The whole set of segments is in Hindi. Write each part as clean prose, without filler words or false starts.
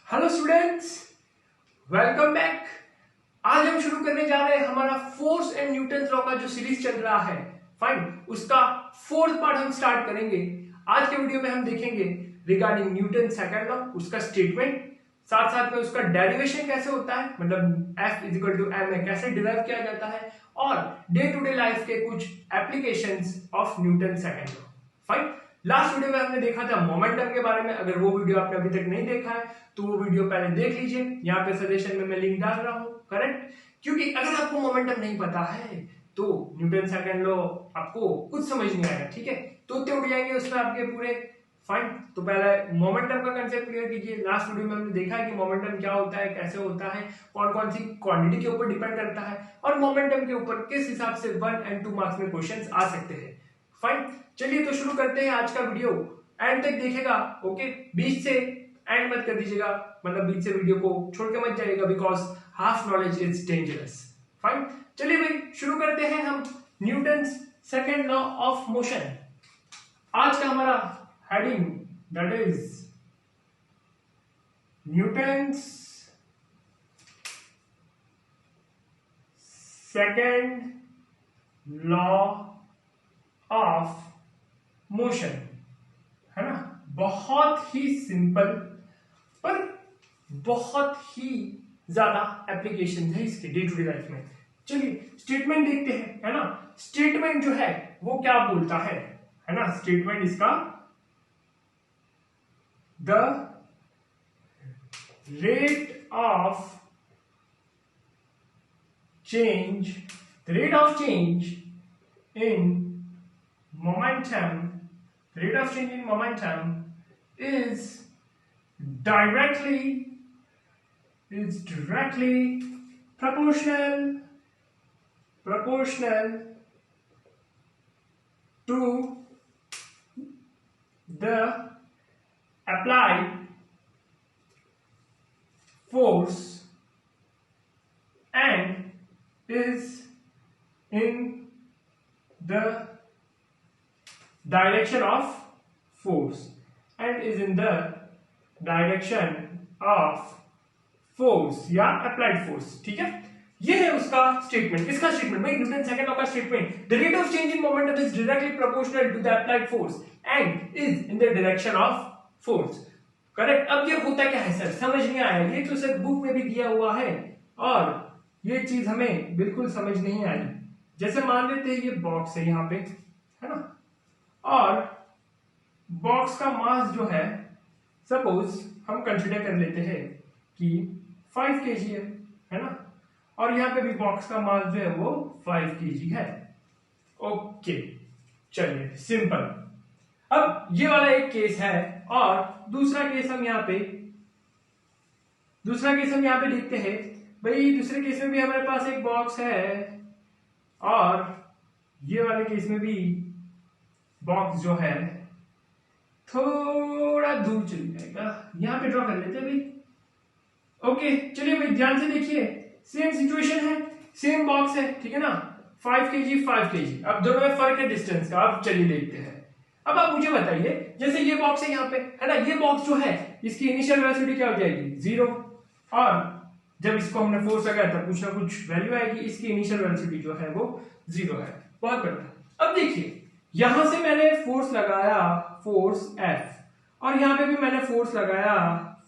Hello students, welcome back. आज हम शुरू करने जा रहे हैं हमारा फोर्स एंड न्यूटन लॉ का जो सीरीज चल रहा है, फाइन, उसका फोर्थ पार्ट हम स्टार्ट करेंगे। आज के वीडियो में हम देखेंगे रिगार्डिंग न्यूटन सेकंड लॉ, उसका स्टेटमेंट, साथ साथ में उसका डेरिवेशन कैसे होता है, मतलब F इक्वल टू एम कैसे डिराइव किया जाता है, और डे टू डे लाइफ के कुछ applications of Newton second law. Fine. Last video में हमने देखा था मोमेंटम के बारे में। अगर वो वीडियो आपने अभी तक नहीं देखा है तो वो वीडियो पहले देख लीजिए, यहाँ पे सजेशन में मैं लिंक डाल रहा हूँ, करेक्ट। क्योंकि अगर आपको मोमेंटम नहीं पता है तो न्यूटन सेकंड लॉ आपको कुछ समझ नहीं आएगा, ठीक है। तो उड़ जाएंगे उसमें आपके पूरे। फाइन। तो पहले मोमेंटम का कंसेप्ट क्लियर कीजिए। लास्ट वीडियो में हमने देखा है कि मोमेंटम क्या होता है, कैसे होता है, कौन कौन सी क्वांटिटी के ऊपर डिपेंड करता है, और मोमेंटम के ऊपर किस हिसाब से 1 और 2 मार्क्स में क्वेश्चंस आ सकते हैं। फाइन। चलिए तो शुरू करते हैं आज का वीडियो। एंड तक देखेगा, ओके। बीच से एंड मत कर दीजिएगा, मतलब बीच से वीडियो को छोड़ के मत जाइएगा, because half knowledge is dangerous. Fine. चलिए भाई शुरू करते हैं हम Newton's second law of motion. आज का हमारा heading that is Newton's second law of motion, है ना। बहुत ही सिंपल पर बहुत ही ज्यादा एप्लीकेशन है इसके डे टू डे लाइफ में। चलिए स्टेटमेंट देखते हैं, है ना। स्टेटमेंट जो है वो क्या बोलता है ना। स्टेटमेंट इसका the rate of change in momentum, rate of change in momentum is directly proportional to the applied force and is in the direction of force या अप्लाइड फोर्स, ठीक है। ये है उसका स्टेटमेंट। किसका स्टेटमेंट भाई? न्यूटन सेकंड लॉ का statement. The rate of change in momentum is directly proportional to the applied force and is in the direction of force, correct. अब ये होता क्या है सर, समझ नहीं आया। ये तो सर बुक में भी दिया हुआ है और ये चीज हमें बिल्कुल समझ नहीं आई। जैसे मान लेते हैं ये बॉक्स है यहाँ पे, है ना, और बॉक्स का मास जो है, सपोज हम कंसीडर कर लेते हैं कि 5 kg है ना, और यहाँ पे भी बॉक्स का मास जो है वो 5 kg है। ओके, चलिए सिंपल। अब ये वाला एक केस है और दूसरा केस हम यहाँ पे देखते हैं। भाई दूसरे केस में भी हमारे पास एक बॉक्स है और ये वाले केस में भी बॉक्स जो है थोड़ा दूर चल जाएगा। यहां पे ड्रॉ कर लेते हैं भाई। ओके, चलिए भाई ध्यान से देखिए, सेम सिचुएशन है, सेम बॉक्स है, ठीक है ना। 5 kg 5 kg। अब दोनों में फर्क है डिस्टेंस का। अब चलिए देखते हैं। अब आप मुझे बताइए, जैसे ये बॉक्स है यहाँ पे, है ना, ये बॉक्स जो है इसकी इनिशियल वेलोसिटी क्या हो जाएगी? 0। और जब इसको हमने फोर्स लगाया तब कुछ ना कुछ वैल्यू आएगी। इसकी इनिशियल वेलोसिटी जो है वो 0 है। बहुत बढ़िया। अब देखिए, यहां से मैंने फोर्स लगाया, फोर्स F, और यहां पे भी मैंने फोर्स लगाया,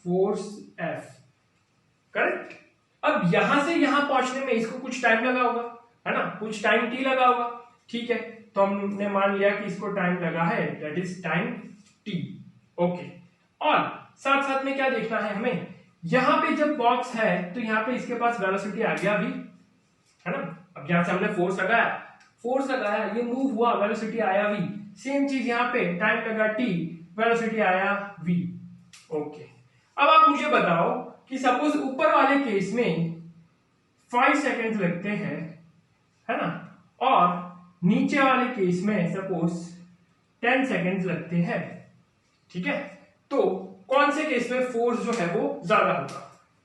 फोर्स F, करेक्ट। अब यहां से यहां पहुंचने में इसको कुछ टाइम लगा होगा, है ना, कुछ टाइम t लगा होगा, ठीक है। तो हमने मान लिया कि इसको टाइम लगा है, that is time t। Okay, और साथ साथ में क्या देखना है हमें, यहां पे जब बॉक्स है तो यहां पे इसके पास वेलोसिटी आ गया v, है ना। अब यहां से हमने फोर्स लगाया, ये मूव हुआ, वेलोसिटी आया v। सेम चीज यहां पे टाइम लगा t, वेलोसिटी आया v। ओके, अब आप मुझे बताओ कि सपोज ऊपर वाले केस में 5 सेकेंड्स लगते हैं, है ना, और नीचे वाले केस में सपोज 10 सेकेंड्स लगते हैं, ठीक है। तो कौन से केस में फोर्स जो है वो ज्यादा होगा?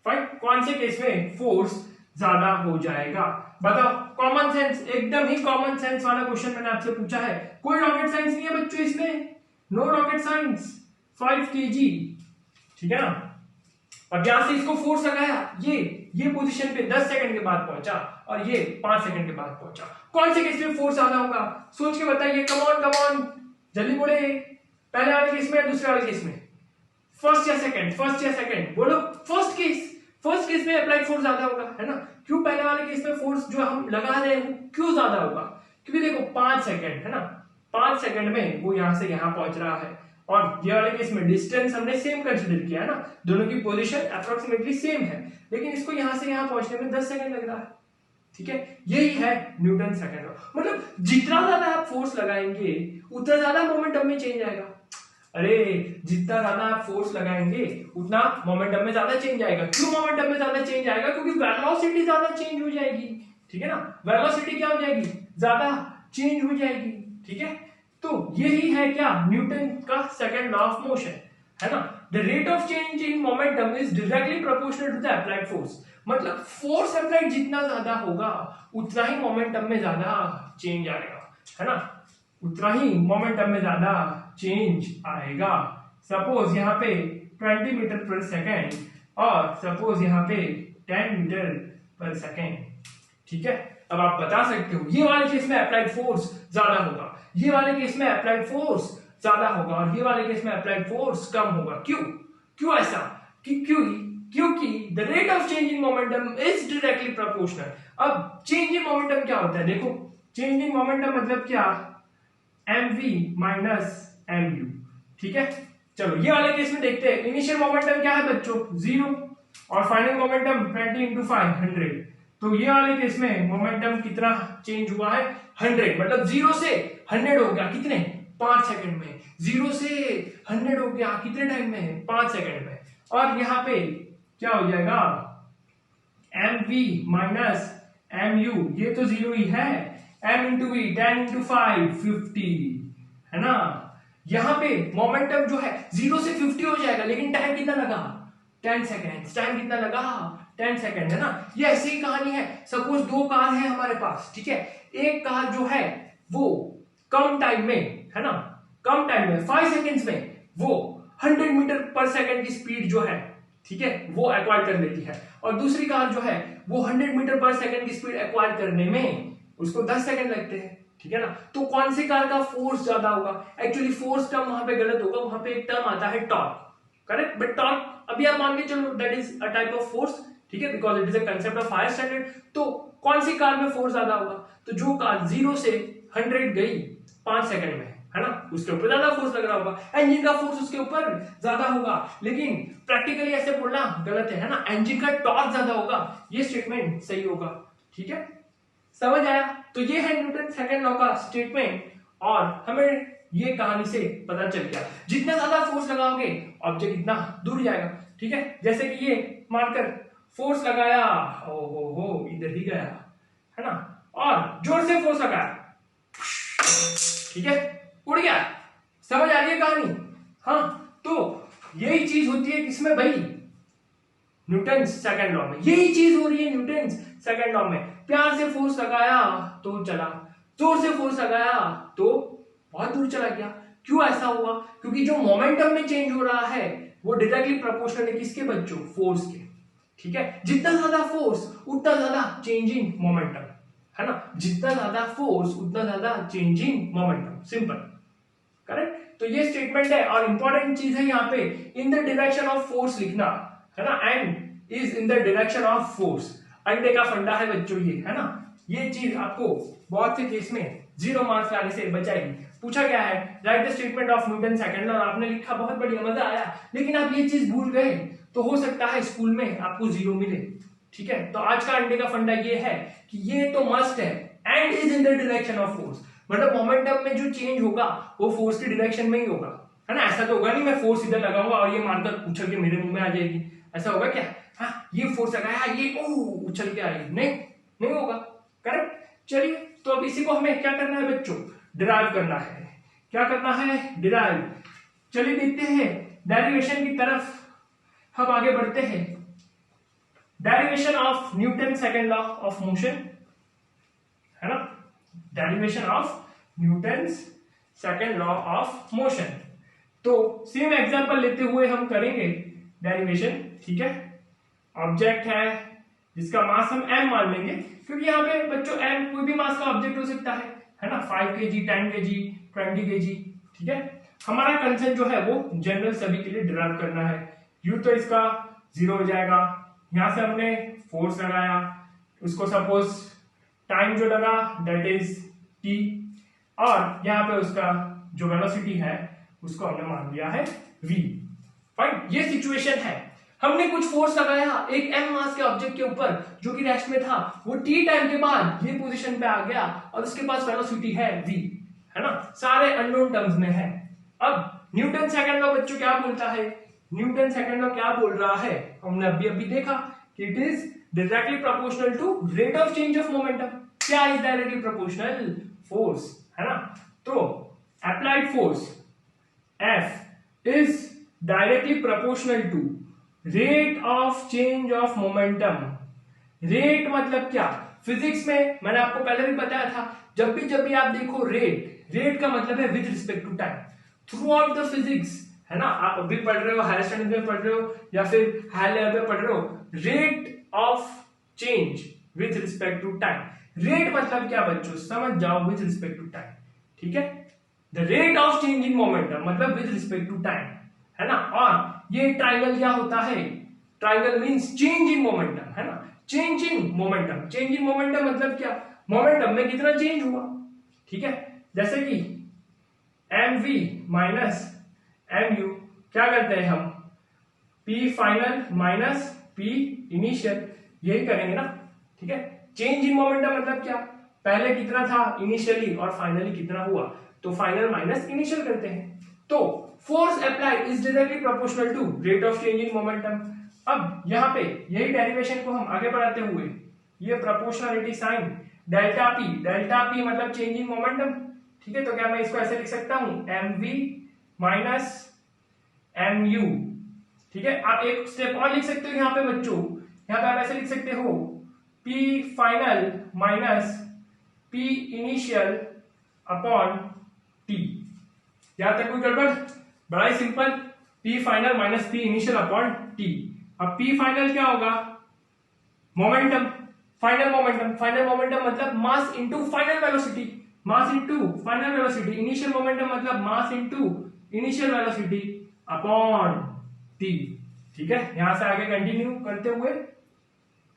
फाइन, कौन से केस में फोर्स ज्यादा हो जाएगा? बताओ। कॉमन सेंस, एकदम ही कॉमन सेंस वाला क्वेश्चन मैंने आपसे पूछा है। कोई रॉकेट साइंस नहीं है बच्चों इसमें, नो रॉकेट साइंस। 5 kg, ठीक है ना। अब यहां से इसको फोर्स लगाया, ये पोजीशन पे 10 सेकंड के बाद पहुंचा और ये 5 सेकंड के बाद पहुंचा। कौन से केस में फोर्स ज्यादा होगा? सोच के बताइए, कम ऑन जल्दी बोले। पहले वाले केस में, दूसरे वाले केस में, फर्स्ट या सेकंड बोलो। फर्स्ट केस में अप्लाइड फोर्स ज्यादा होगा, है ना? क्यों? पहले वाले केस में फोर्स जो हम लगा रहे हैं क्यों ज्यादा होगा? क्योंकि देखो 5 सेकंड है ना, 5 सेकंड में वो यहां से यहां पहुंच रहा है और ये वाले केस में डिस्टेंस हमने सेम कंसीडर किया है ना, दोनों की पोजीशन अप्रोक्सीमेटली सेम है, लेकिन इसको यहां से यहां पहुंचने में 10 सेकंड लग रहा है। ठीक है, यही है न्यूटन सेकंड लॉ। मतलब जितना ज्यादा आप फोर्स लगाएंगे उतना ज्यादा मोमेंटम में चेंज आएगा। अरे जितना ज्यादा आप फोर्स लगाएंगे उतना मोमेंटम में ज्यादा चेंज आएगा। क्यों मोमेंटम में ज्यादा चेंज आएगा? क्योंकि वेलोसिटी ज्यादा चेंज हो जाएगी। ठीक है ना, वेलोसिटी क्या हो जाएगी? ज्यादा चेंज हो जाएगी। ठीक है, तो यही है क्या? न्यूटन का सेकंड लॉ ऑफ मोशन, है ना? The rate of change in momentum is directly proportional to the applied force. मतलब फोर्स अप्लाइड जितना ज्यादा होगा उतना ही मोमेंटम में ज्यादा चेंज आएगा, है ना? उतना ही मोमेंटम में ज्यादा चेंज आएगा। सपोज यहाँ पे 20 मीटर पर सेकेंड और सपोज यहाँ पे 10 मीटर पर सेकेंड। ठीक है, अब आप बता सकते हो ये वाले केस में अप्लाइड फोर्स ज्यादा होगा, ये वाले केस में अप्लाइड फोर्स ज्यादा होगा और ये वाले केस में अप्लाइड फोर्स कम होगा। क्यों ऐसा? क्योंकि the rate of change in momentum is directly proportional. अब चेंज इन मोमेंटम क्या होता है? देखो, चेंज इन मोमेंटम मतलब क्या? mv minus mu। ठीक है, चलो ये वाले केस में देखते हैं। इनिशियल मोमेंटम क्या है बच्चों? 0 और फाइनल मोमेंटम 20 × 5 100। तो ये वाले केस में मोमेंटम कितना चेंज हुआ है? 100। मतलब 0 से 100 हो गया कितने? 5 सेकंड में। 0 से 100 हो गया कितने टाइम में? 5 सेकंड में। और यहाँ पे क्या हो जाएगा? mv माइनस mu, ये तो 0 ही है। m × v 10 × 5 50, है ना? यहां पे मोमेंटम जो है 0 से 50 हो जाएगा, लेकिन टाइम कितना लगा? 10 सेकेंड। टाइम कितना लगा? 10 सेकेंड, है ना? ये ऐसी ही कहानी है। सपोज 2 कार है हमारे पास, ठीक है? एक कार जो है वो कम टाइम में, है ना, कम टाइम में 5 सेकेंड्स में वो 100 मीटर पर सेकेंड की स्पीड जो है, ठीक है, वो एक्वायर कर लेती है। और दूसरी कार जो है वो 100 मीटर पर सेकेंड की स्पीड एक्वायर करने में उसको 10 सेकेंड लगते हैं। ठीक है ना? तो कौन सी कार का फोर्स ज्यादा होगा? एक्चुअली फोर्स टर्म वहां पे गलत होगा, वहां पे एक टर्म आता है टॉर्क, करेक्ट? बट टॉर्क अभी आप मान के चलो that is a type of force, ठीक है, because it is a concept of higher standard. तो कौन सी कार में फोर्स ज्यादा होगा? तो जो कार 0 से 100 गई 5 सेकंड में, है ना, उसके ऊपर ज्यादा फोर्स लग रहा होगा। इंजन का फोर्स उसके ऊपर ज्यादा होगा, लेकिन प्रैक्टिकली ऐसे बोलना गलत है ना? इंजन का टॉर्क ज्यादा होगा, ये स्टेटमेंट सही होगा। ठीक है, समझ आया? तो ये है न्यूटन सेकंड लॉ का स्टेटमेंट और हमें ये कहानी से पता चल गया जितना ज्यादा फोर्स लगाओगे ऑब्जेक्ट इतना दूर जाएगा। ठीक है, जैसे कि ये मारकर फोर्स लगाया, हो इधर ही गया, है ना, और जोर से फोर्स लगाया, ठीक है, उड़ गया। समझ आ रही है कहानी? हाँ, तो यही चीज होती है किसमें भाई? न्यूटन सेकंड लॉ में। यही चीज हो रही है न्यूटन सेकंड लॉ में। प्यार से फोर्स लगाया तो चला, जोर से फोर्स लगाया तो बहुत दूर चला गया। क्यों ऐसा हुआ? क्योंकि जो मोमेंटम में चेंज हो रहा है वो डायरेक्टली प्रोपोर्शनल है किसके बच्चों? फोर्स के। ठीक है, जितना ज्यादा फोर्स उतना ज्यादा चेंज इन मोमेंटम, है ना? जितना ज्यादा फोर्स उतना ज्यादा change in momentum. Simple, correct? तो ये स्टेटमेंट है और इंपॉर्टेंट चीज है यहाँ पे इन द डायरेक्शन ऑफ फोर्स लिखना, है ना? And is in the direction of force. अंडे का फंडा है बच्चों ये, है ना? ये चीज आपको बहुत से केस में 0 मार्क्स लाने से बचाएगी। पूछा गया है right the statement of Newton second law, आपने लिखा, बहुत बढ़िया, मजा आया, लेकिन आप ये चीज भूल गए तो हो सकता है स्कूल में आपको 0 मिले। ठीक है, तो आज का अंडे का फंडा ये है कि ये तो मस्ट है and is in the direction of force. मतलब मोमेंटम में जो चेंज होगा वो फोर्स की डायरेक्शन में ही होगा, है ना? ऐसा तो होगा नहीं मैं फोर्स इधर लगाऊंगा और ये मारकर उछल के मेरे मुंह में आ जाएगी, ऐसा होगा क्या? हाँ, ये फोर्स लगाया, ये उछल के आएगी, नहीं होगा, करेक्ट? चलिए, तो अब इसी को हमें क्या करना है बच्चों? डिराइव करना है। क्या करना है? डिराइव। चलिए देखते हैं डेरिवेशन की तरफ हम आगे बढ़ते हैं। Derivation of Newton second law of motion, है ना? Derivation of Newton second law of motion. तो सेम एग्जांपल लेते हुए हम करेंगे डेरिवेशन, ठीक है? ऑब्जेक्ट है जिसका मास हम m मान लेंगे, क्योंकि यहाँ पे बच्चों m कोई भी मास का ऑब्जेक्ट हो सकता है ना, 5 kg, 10 kg, 20 kg, ठीक है। हमारा कंसेंट जो है वो जनरल सभी के लिए डिराइव करना है। यू तो इसका 0 हो जाएगा, यहां से हमने फोर्स लगाया, उसको सपोज टाइम जो लगा दैट इज t, और यहाँ पे उसका जो वेलोसिटी है उसको हमने मान लिया है v। फाइन, ये सिचुएशन है। हमने कुछ फोर्स लगाया एक m मास के ऑब्जेक्ट के ऊपर जो कि रेस्ट में था, वो t टाइम के बाद ये पोजीशन पे आ गया और उसके पास वेलोसिटी है v, है ना, सारे अननोन टर्म्स में है। अब न्यूटन सेकंड लॉ बच्चों क्या बोलता है, न्यूटन सेकंड लॉ क्या बोल रहा है, हमने अभी देखा कि it is directly proportional to rate of change of momentum. क्या इज डायरेक्टली प्रोपोर्शनल? फोर्स, है ना। तो applied force F is directly proportional to rate of change of momentum। Rate मतलब क्या? फिजिक्स में मैंने आपको पहले भी बताया था, जब भी आप देखो रेट का मतलब है with respect to time. Throughout the physics, है ना, आप अभी पढ़ रहे हो, हायर स्टडीज में पढ़ रहे हो या फिर हाई लेवल पे पढ़ रहे हो, rate of change with respect to time. Rate मतलब क्या बच्चों, समझ जाओ, विद रिस्पेक्ट टू टाइम, ठीक है। The rate of change in momentum मतलब विद रिस्पेक्ट टू टाइम, है ना। और ये ट्रायंगल क्या होता है, triangle means change in momentum, है ना, change in momentum. Change in momentum मतलब क्या, मोमेंटम में कितना चेंज हुआ, ठीक है। जैसे कि mv माइनस mu क्या करते हैं हम, p final minus p initial, यही करेंगे ना, ठीक है। चेंज इन मोमेंटम मतलब क्या, पहले कितना था इनिशियली और फाइनली कितना हुआ, तो फाइनल माइनस इनिशियल करते हैं। तो force applied is directly proportional to rate of change in momentum. अब यहाँ पे यही डेरिवेशन को हम आगे बढ़ाते हुए, ये प्रोपोर्शनलिटी साइन डेल्टा पी मतलब चेंज इन मोमेंटम, ठीक है। तो क्या मैं इसको ऐसे लिख सकता हूं, mv माइनस mu, ठीक है। आप एक स्टेप और लिख सकते हो यहाँ पे बच्चों, यहाँ पे आप ऐसे लिख सकते हो p final minus p initial upon t। यहां तक कोई गड़बड़? बड़ा ही simple, p final minus p initial upon t। अब p फाइनल क्या होगा, मोमेंटम, फाइनल मोमेंटम मतलब mass into final velocity, mass into final velocity. Initial momentum मतलब mass into initial velocity upon t, ठीक है। यहां से आगे कंटिन्यू करते हुए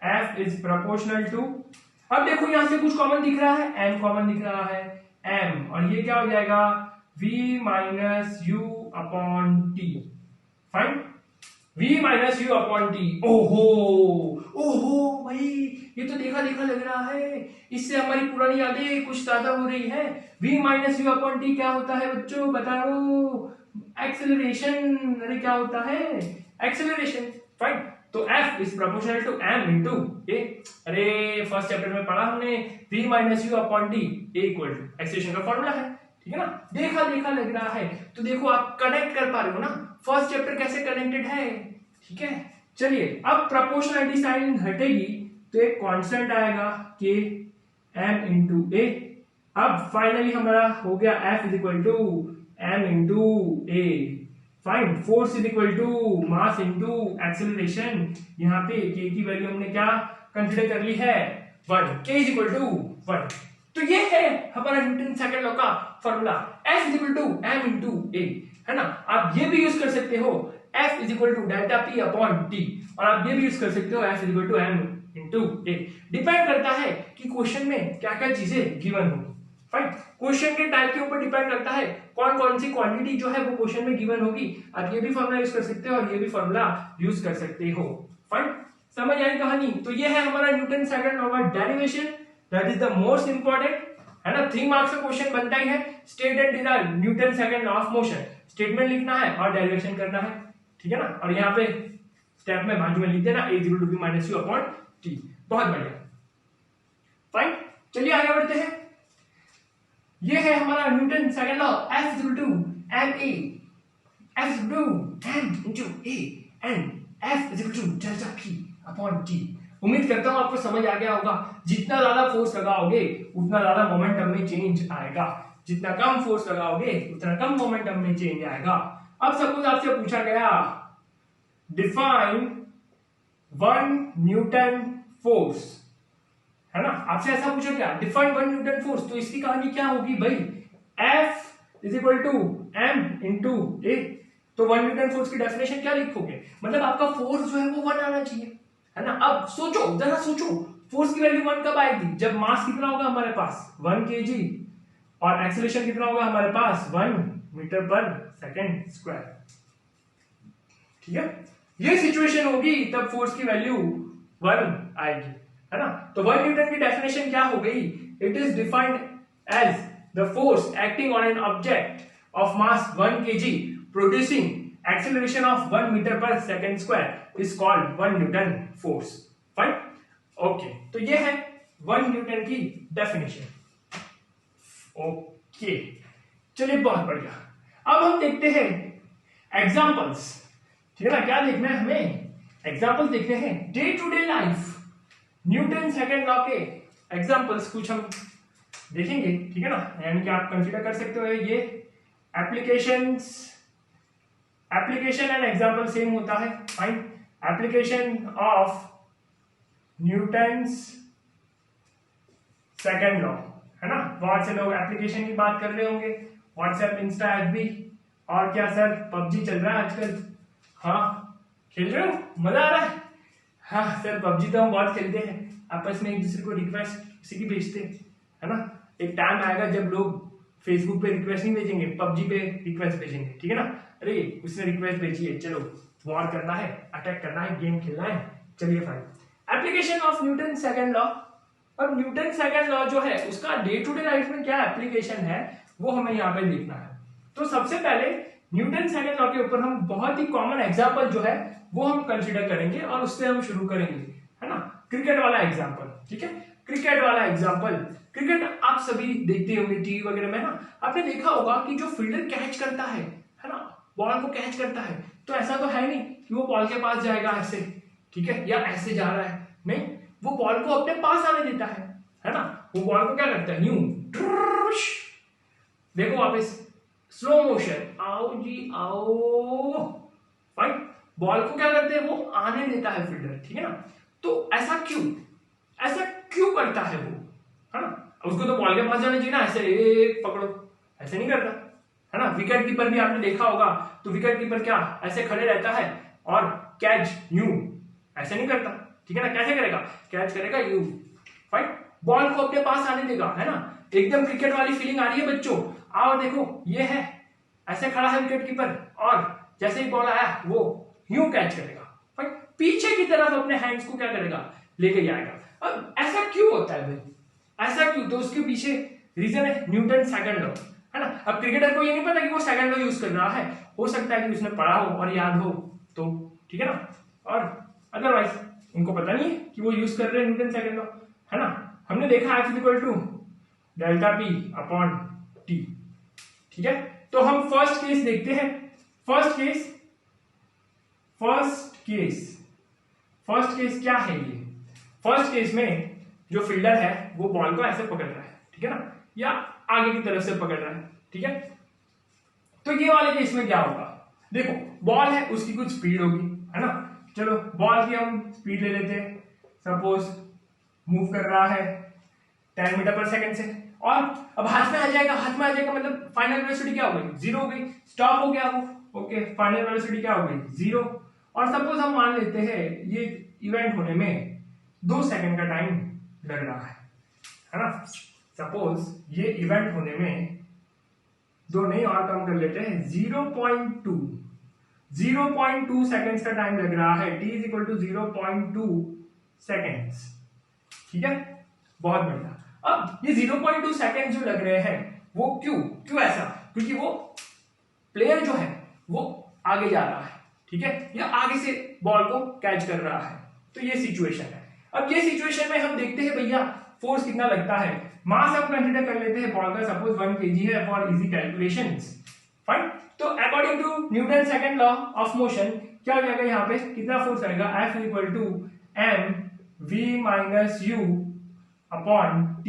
F इज प्रोपोर्शनल टू, अब देखो यहां से कुछ कॉमन दिख रहा है, m कॉमन दिख रहा है, m, और ये क्या हो जाएगा, v minus u upon T. Fine, v minus u upon T. ओहो भाई, ये तो देखा लग रहा है, इससे हमारी पुरानी यादें कुछ ताजा हो रही है। v minus u upon T क्या होता है बच्चों, बताओ? एक्सेलरेशन। अरे क्या होता है, एक्सेलरेशन। फाइन, तो F is proportional to m into a। अरे फर्स्ट चैप्टर में पढ़ा हमने, v minus u upon T equal to acceleration का फॉर्मूला है, ठीक है ना। देखा लग रहा है, तो देखो आप कनेक्ट कर पा रहे हो ना, फर्स्ट चैप्टर कैसे कनेक्टेड है, ठीक है। चलिए अब प्रोपोर्शनलिटी साइन हटेगी तो एक कांस्टेंट आएगा k m इंटू a। अब फाइनली हमारा हो गया F is equal to m into a। Fine, force is equal to mass into acceleration. यहाँ पे k की वैल्यू हमने क्या कंसीडर कर ली है, 1, k इज इक्वल टू 1। तो ये है हमारा न्यूटन सेकंड लॉ का formula, F is equal to m into a, है ना। आप ये भी यूज कर सकते हो, F is equal to delta p upon t, और आप ये भी यूज कर सकते हो F is equal to m into a। Depend करता है कि क्वेश्चन में क्या क्या चीजें गिवन होगी। फाइन, क्वेश्चन के टाइप के ऊपर डिपेंड करता है कौन सी क्वांटिटी जो है वो क्वेश्चन में गिवन होगी। आप ये भी फॉर्मूला यूज कर सकते हो और ये भी फॉर्मूला यूज कर सकते हो। फाइन, समझ आई कहानी? तो ये है हमारा न्यूटन सेकंड लॉ का derivation, that is the most important, है ना। 3 मार्क्स का क्वेश्चन बनता ही है, state and derive Newton second law of motion. Statement लिखना है और डेरिवेशन करना है, ठीक है ना। और यहाँ पे स्टेप में बाजू में लिख देना a equal to b minus u upon t। बहुत बढ़िया। फाइन, चलिए आगे बढ़ते हैं। ये है हमारा Newton second law, F is equal to ma, F is equal to m into a and F is equal to delta p upon t। उम्मीद करता हूं आपको समझ आ गया होगा। जितना ज्यादा फोर्स लगाओगे उतना ज्यादा मोमेंटम में चेंज आएगा, जितना कम फोर्स लगाओगे उतना कम मोमेंटम में चेंज आएगा। अब सपोज आपसे पूछा गया डिफाइन 1 न्यूटन फोर्स, है ना। आपसे ऐसा पूछा क्या, डिफाइन 1 न्यूटन फोर्स, तो इसकी कहानी क्या होगी भाई, F is equal to M into A. तो 1 न्यूटन फोर्स की डेफिनेशन क्या लिखोगे, मतलब आपका फोर्स जो है वो 1 आना चाहिए, है ना। अब सोचो, जरा सोचो, फोर्स की वैल्यू 1 कब आएगी, जब मास कितना होगा हमारे पास 1 kg और एक्सेलरेशन कितना होगा हमारे पास 1 मीटर पर सेकंड स्क्वायर। ठीक है, ये सिचुएशन होगी तब फोर्स की वैल्यू 1 आएगी, है ना। तो 1 न्यूटन की डेफिनेशन क्या हो गई, it is defined as the force acting on an object of mass 1 kg producing acceleration of 1 metre पर second square is called 1 newton force. Fine, okay, तो ये है 1 न्यूटन की डेफिनेशन। ओके, चलिए बहुत बढ़िया। अब हम देखते हैं एग्जांपल्स, ठीक है ना। क्या देखना है हमें, एग्जांपल्स देखते हैं day to day life, Newton second law के एग्जांपल्स कुछ हम देखेंगे, ठीक है ना। यानी कि आप कंसीडर कर सकते हो ये applications, application and example same होता है। Fine, application of Newton's second law, है ना। बहुत से लोग एप्लीकेशन की बात कर रहे होंगे, व्हाट्सएप, इंस्टा, एफबी, और क्या सर पबजी चल रहा है आजकल, हाँ खेल रहे हो, मजा आ रहा है। हाँ सर पबजी तो हम बहुत खेलते हैं, आपस में एक दूसरे को रिक्वेस्ट किसी की भेजते हैं, है ना। एक टाइम आएगा जब लोग फेसबुक पे रिक्वेस्ट नहीं भेजेंगे, पबजी पे रिक्वेस्ट भेजेंगे, ठीक है ना। अरे उसने रिक्वेस्ट भेजी है, चलो वॉर करना है, अटैक करना है, गेम खेलना है, चलिए fine. Application of Newton second law. अब न्यूटन सेकंड लॉ जो है उसका डे टू डे लाइफ में क्या एप्लीकेशन है वो हमें यहाँ पे देखना है। तो सबसे पहले न्यूटन सेकंड लॉ के ऊपर हम बहुत ही कॉमन एग्जांपल जो है वो हम कंसीडर करेंगे और उससे हम शुरू करेंगे, है ना। क्रिकेट वाला एग्जांपल, ठीक है, क्रिकेट वाला एग्जांपल। क्रिकेट आप सभी देखते होंगे टीवी वगैरह में ना, आपने देखा होगा कि जो फील्डर कैच करता है ना, बॉल को कैच करता है, तो ऐसा तो है नहीं कि वो बॉल के पास जाएगा ऐसे, ठीक है, या ऐसे जा रहा है, नहीं, वो बॉल को अपने पास आने देता है ना। वो बॉल को क्या करता है, यूं, देखो वापस स्लो मोशन, आओ जी आओ, फाइन। बॉल को क्या करते हैं, वो आने देता है फील्डर, ठीक है ना। तो ऐसा क्यों करता है वो, है ना। उसको तो बॉल के पास जाना चाहिए ना, ऐसे पकड़ो, ऐसे नहीं करता, है ना। विकेट कीपर भी आपने देखा होगा, तो विकेट कीपर क्या ऐसे खड़े रहता है और कैच यूं, ऐसे नहीं करता, ठीक है ना। कैसे करेगा, कैच करेगा यूं, फाइन। बॉल को अपने पास आने देगा, है ना। एकदम क्रिकेट वाली फीलिंग आ रही है बच्चों, आओ देखो ये है, ऐसे खड़ा है विकेट कीपर और जैसे ही बॉल आया वो यूं कैच करेगा, फाइन। पीछे की तरफ अपने हैंड्स को क्या करेगा, लेके जाएगा। अब ऐसा क्यों होता है भाई, ऐसा क्यों, तो उसके पीछे रीजन है न्यूटन सेकंड लॉ, है ना। अब क्रिकेटर को ये नहीं पता कि वो सेकंड लॉ यूज कर रहा है, हो सकता है कि उसने पढ़ा हो और याद हो, तो ठीक है ना, और अदरवाइज उनको पता नहीं है कि वो यूज कर रहे हैं न्यूटन सेकंड लॉ, है ना। हमने देखा F equal to delta P upon T, ठीक है। तो हम फर्स्ट केस देखते हैं, फर्स्ट केस क्या है ये। फर्स्ट केस में जो फील्डर है वो बॉल को ऐसे पकड़ रहा है, ठीक है ना, या आगे की तरफ से पकड़ रहा है, ठीक है। तो ये वाले केस में क्या होगा, देखो बॉल है, उसकी कुछ स्पीड होगी, है ना। चलो बॉल की हम स्पीड ले लेते हैं, सपोज मूव कर रहा है 10 मीटर पर सेकंड से, और अब हाथ में आ जाएगा, मतलब फाइनल वेलोसिटी क्या हो गई, 0 हो गई, स्टॉप हो गया वो, ओके, फाइनल वेलोसिटी क्या हो गई, 0। और सपोज हम मान लेते हैं ये इवेंट होने में 2 सेकंड का टाइम लग रहा है ना। सपोज ये इवेंट होने में 2 नहीं और कम कर लेते हैं, 0.2 सेकंड्स का टाइम लग रहा है, t is equal to 0.2 seconds, ठीक है, बहुत बढ़िया। अब ये 0.2 सेकंड जो लग रहे हैं वो क्यों ऐसा, क्योंकि वो प्लेयर जो है वो आगे जा रहा है, ठीक है, या आगे से बॉल को कैच कर रहा है, तो ये सिचुएशन है। अब ये सिचुएशन में हम देखते हैं भैया फोर्स कितना लगता है, मास हम कंसीडर कर लेते हैं बॉल का, सपोज 1 kg है फॉर इजी कैलकुलेशंस, फाइन। तो according to Newton second law of motion क्या हो जाएगा, यहाँ पे कितना फोर्स आएगा, F equal to m v minus u upon t,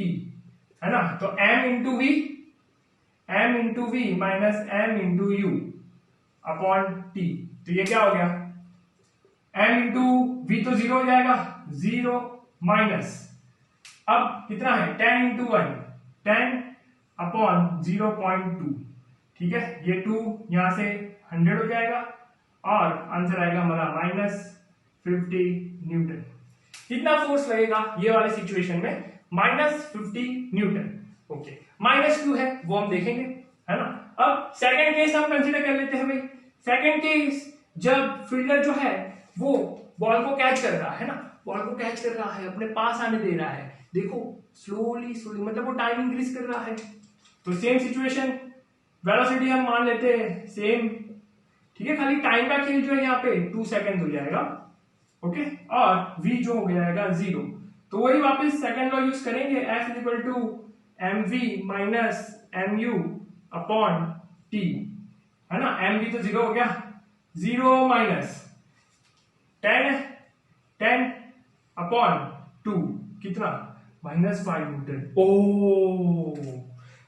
है ना। तो m into v minus m into u upon t, तो ये क्या हो गया, m इंटू v तो 0 हो जाएगा, 0 माइनस, अब कितना है 10 इंटू 1, 10 अपॉन 0.2, ठीक है, ये 2 यहां से 100 हो जाएगा और आंसर आएगा हमारा -50 न्यूटन। कितना फोर्स लगेगा ये वाले सिचुएशन में? -50 न्यूटन। ओके, -2 है वो हम देखेंगे, है ना। अब सेकंड केस हम कंसीडर कर लेते हैं भाई। सेकंड केस, जब फील्डर जो है वो बॉल को कैच कर रहा है ना, बॉल को कैच कर रहा है, अपने पास आने दे रहा है, देखो स्लोली स्लोली, मतलब वो टाइम इंक्रीज कर रहा है। तो सेम सिचुएशन, वेलोसिटी हम मान लेते हैं सेम, ठीक है, खाली टाइम का खेल जो है यहाँ पे 2 सेकंड हो जाएगा, ओके, और v जो हो जाएगा 0। तो वही वापस सेकंड लॉ यूज करेंगे, F equal to mv minus mu upon t, है ना। mv तो 0 हो गया, 0 माइनस 10 अपॉन 2, कितना -5 न्यूटन। ओ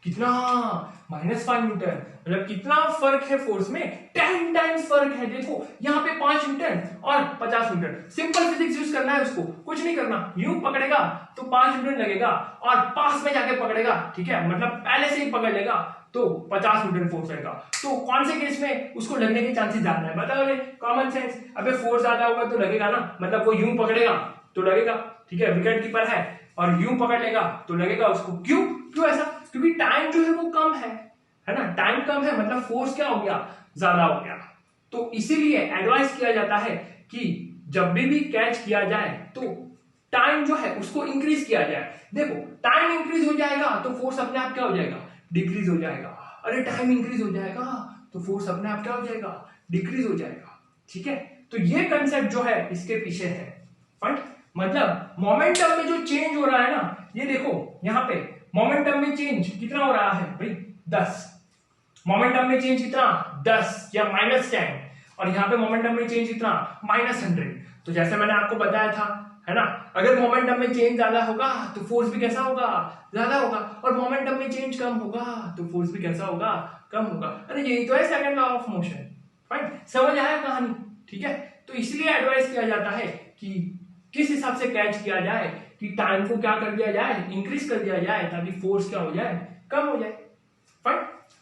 कितना, -5 न्यूटन, मतलब कितना फर्क है फोर्स में, 10 टाइम्स फर्क है। देखो यहाँ पे 5 न्यूटन और 50 न्यूटन। सिंपल फिजिक्स यूज करना है उसको, कुछ नहीं करना, यूं पकड़ेगा तो 5 न्यूटन लगेगा और पास में जाके पकड़ेगा, ठीक है, मतलब पहले से ही पकड़ लेगा तो 50 न्यूटन फोर्स लगेगा। तो कौन से केस में उसको लगने के चांसेस ज्यादा है बताओ? कॉमन सेंस, अबे फोर्स ज्यादा होगा तो लगेगा ना, मतलब वो यूं पकड़ेगा तो लगेगा, ठीक है, विकेट कीपर है और यूं पकड़ लेगा तो लगेगा उसको। क्यों क्यों ऐसा? क्योंकि टाइम जो है वो कम है ना, टाइम कम है, मतलब फोर्स क्या हो गया, ज्यादा हो गया। तो इसीलिए एडवाइस किया जाता है कि जब भी कैच किया जाए तो टाइम जो है उसको इंक्रीज किया जाए। देखो टाइम इंक्रीज हो जाएगा तो फोर्स अपने आप क्या हो जाएगा, डिक्रीज हो जाएगा। अरे टाइम इंक्रीज हो जाएगा तो फोर्स अपने आप क्या हो जाएगा, डिक्रीज हो जाएगा, ठीक है। तो ये कंसेप्ट जो है इसके पीछे है, फाइन। मतलब मोमेंटम में जो चेंज हो रहा है ना, ये देखो यहाँ पे मोमेंटम में चेंज कितना हो रहा है भाई, 10। मोमेंटम में चेंज कितना, 10 या -10, और यहाँ पे मोमेंटम में चेंज कितना, -100। तो जैसे मैंने आपको बताया था, है ना, अगर मोमेंटम में चेंज ज्यादा होगा तो फोर्स भी कैसा होगा, ज्यादा होगा, और मोमेंटम में चेंज कम होगा तो फोर्स भी कैसा होगा, कम होगा। अरे यही तो है second law of motion, fine, समझ आया कहानी, ठीक है। तो इसलिए एडवाइस किया जाता है कि किस हिसाब से कैच किया जाए, कि टाइम को क्या कर दिया जाए, इंक्रीज कर दिया जाए, ताकि फोर्स क्या हो जाए, कम हो जाए, फाइन,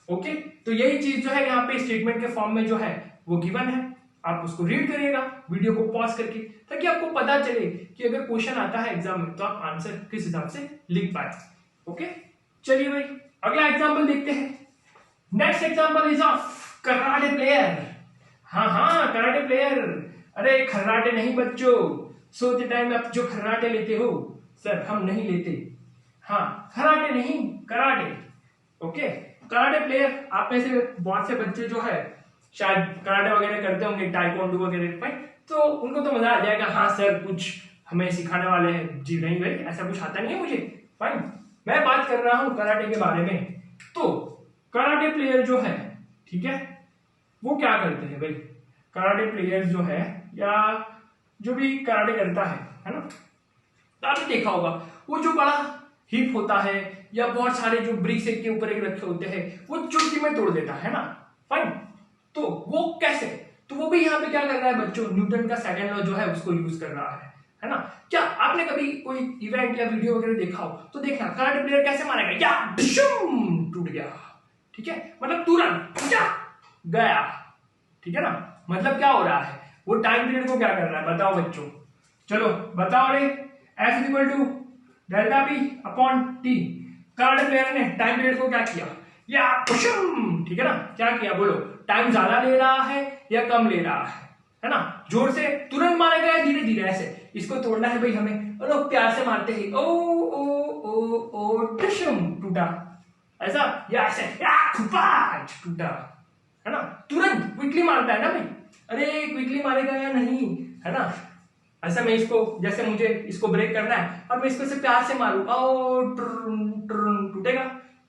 ओके। तो यही चीज जो है यहाँ पे स्टेटमेंट के फॉर्म में जो है वो गिवन है, आप उसको रीड करिएगा वीडियो को पॉज करके, ताकि आपको पता चले कि अगर क्वेश्चन आता है एग्जाम में तो आप आंसर किस हिसाब से लिख पाए, ओके। चलिए भाई अगला एग्जाम्पल देखते हैं। Next example is of karate player. हाँ कराटे प्लेयर, अरे खर्राटे नहीं बच्चों, सोते टाइम आप जो खर्राटे लेते हो, सर हम नहीं लेते, हाँ खराटे नहीं, कराटे, ओके। कराटे प्लेयर, आप में से बहुत से बच्चे जो है शायद कराटे वगैरह करते होंगे, टाइकोंडो वगैरह, भाई तो उनको तो मजा आ जाएगा, हाँ सर कुछ हमें सिखाने वाले हैं। जी नहीं भाई, ऐसा कुछ आता नहीं है मुझे, फाइन। मैं बात कर रहा हूं कराटे के बारे में। तो कराटे प्लेयर जो है, ठीक है, वो क्या करते हैं भाई, कराटे प्लेयर जो है या जो भी कराटे करता है ना, तो आपने देखा होगा वो जो बड़ा हिप होता है या बहुत सारे जो ब्रिक्स एक के ऊपर एक रखे होते हैं, वो चुटकी में तोड़ देता है ना, फाइन। तो वो कैसे, तो वो भी यहाँ पे क्या कर रहा है बच्चों, न्यूटन का सेकंड लॉ जो है उसको यूज कर रहा है ना। क्या आपने कभी कोई इवेंट या वीडियो वगैरह देखा हो तो देखना कराटे प्लेयर कैसे मारेगा, या टूट गया, ठीक है, मतलब तुरंत गया, ठीक है ना। मतलब क्या हो रहा है, वो टाइम पीरियड को क्या कर रहा है, बताओ बच्चों, चलो बताओ रे। F equal to delta B upon t, karate player ने टाइम पीरियड को क्या किया, या ठीक है ना, क्या किया बोलो, टाइम ज्यादा ले रहा है या कम ले रहा है ना। जोर से तुरंत मारेगा या धीरे धीरे, ऐसे इसको तोड़ना है भाई हमें, और लोग प्यार से मारते ही ओ ओ ओ ओ टूटा, ऐसा या ऐसे टूटा, है ना, तुरंत क्विकली मारता है ना भाई। अरे क्विकली मारेगा या नहीं, है ना, ऐसा मैं इसको, जैसे मुझे इसको ब्रेक करना है और मैं इसको से प्यार से मारूं, ओ टूटेगा,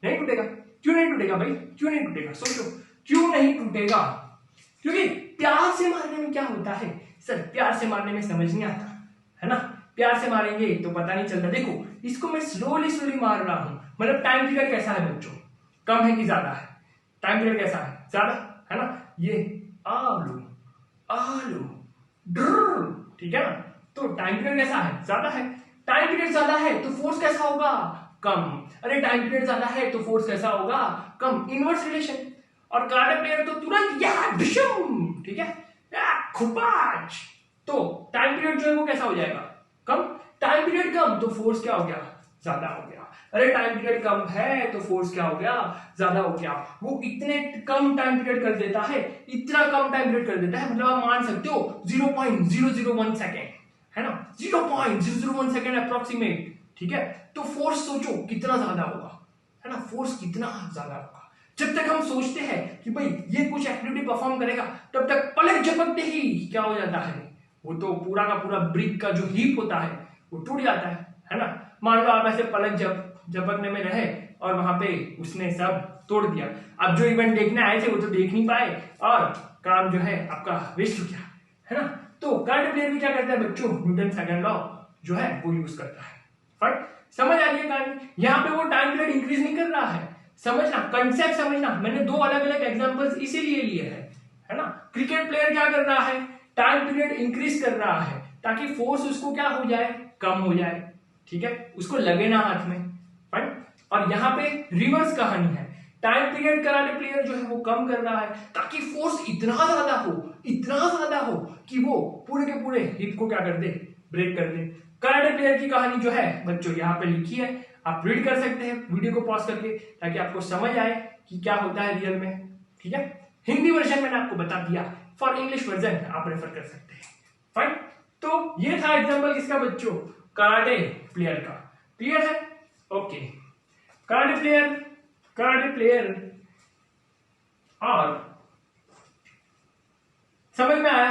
नहीं टूटेगा। क्यों नहीं टूटेगा भाई, क्यों नहीं टूटेगा, सोचो क्यों नहीं टूटेगा, क्योंकि प्यार से मारने में क्या होता है सर, प्यार से मारने में समझ नहीं आता, है ना, प्यार से मारेंगे तो पता नहीं चलता। देखो इसको मैं स्लोली स्लोली मार रहा हूं, मतलब टाइम पीरियड कैसा है बच्चों, कम है कि ज्यादा है, टाइम पीरियड कैसा है, ज्यादा, है ना। ये आलू आलू ड्र, ठीक है ना, तो टाइम पीरियड कैसा है, ज्यादा है। टाइम पीरियड ज्यादा है तो फोर्स कैसा होगा, कम। अरे टाइम पीरियड ज्यादा है तो फोर्स कैसा होगा, कम। Inverse relation. और कराटे प्लेयर तो तुरंत या डिशम, ठीक है, खुपाच। तो टाइम पीरियड जो है वो कैसा हो जाएगा, कम। टाइम पीरियड कम तो फोर्स क्या हो गया, ज्यादा हो गया। अरे टाइम पीरियड कम है तो फोर्स क्या हो गया, ज्यादा हो गया। वो इतने कम टाइम पीरियड कर देता है, इतना कम टाइम पीरियड कर देता है, मतलब आप मान सकते हो 0.001 सेकेंड, है ना, 0.001 सेकेंड अप्रोक्सीमेट, ठीक है। तो फोर्स सोचो कितना ज्यादा होगा, है ना, फोर्स कितना ज्यादा होगा। जब तक हम सोचते हैं कि भाई ये कुछ एक्टिविटी परफॉर्म करेगा, तब तक पलक झपकते ही क्या हो जाता है, वो तो पूरा का पूरा ब्रिक का जो हीप होता है वो टूट जाता है ना। मान लो आप ऐसे पलक झपकने में रहे और वहां पे उसने सब तोड़ दिया। अब जो इवेंट देखने आए थे वो तो देख नहीं पाए और काम जो है आपका वेस्ट हो गया, है ना। तो करंट प्लेयर भी क्या करता है बच्चों, न्यूटन सेकंड लॉ जो है वो यूज करता है। बट समझ आ रही है कहानी, यहाँ पे वो टाइम पीरियड इंक्रीज नहीं कर रहा है। समझना, कंसेप्ट समझना, मैंने दो अलग अलग एग्जांपल्स इसीलिए लिए हैं, है ना। क्रिकेट प्लेयर क्या कर रहा है, टाइम पीरियड इंक्रीज कर रहा है ताकि फोर्स उसको क्या हो जाए, कम हो जाए, ठीक है, उसको लगे ना हाथ में। फाइन। और यहाँ पे रिवर्स कहानी है, टाइम पीरियड कराटे प्लेयर जो है वो कम कर रहा है ताकि फोर्स इतना ज्यादा हो कि वो पूरे के पूरे हिप को क्या कर दे, ब्रेक कर दे। कराटे प्लेयर की कहानी जो है बच्चों यहाँ पे लिखी है, आप रीड कर सकते हैं वीडियो को पॉज करके, ताकि आपको समझ आए कि क्या होता है रियल में, ठीक है। हिंदी वर्जन मैंने आपको बता दिया, फॉर इंग्लिश वर्जन आप रेफर कर सकते हैं। फाइन। तो ये था एग्जांपल किसका बच्चों, कराटे प्लेयर का। क्लियर है, ओके। कराटे प्लेयर और समझ में आया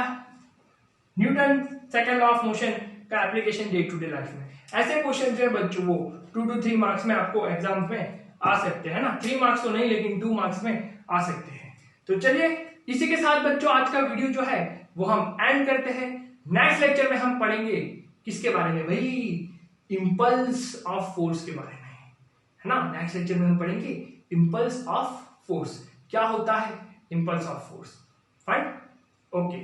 Newton second law of motion का application day to day life में। ऐसे क्वेश्चन जो है बच्चों वो 2 to 3 मार्क्स में आपको एग्जाम में आ सकते हैं ना, 3 मार्क्स तो नहीं लेकिन 2 मार्क्स में आ सकते हैं। तो चलिए इसी के साथ बच्चों आज का वीडियो जो है वो हम एंड करते हैं। नेक्स्ट लेक्चर में हम पढ़ेंगे किसके बारे में भाई, इंपल्स ऑफ फोर्स के बारे में, है ना। नेक्स्ट लेक्चर में हम पढ़ेंगे इंपल्स ऑफ फोर्स, क्या होता है impulse of force. Fine, okay.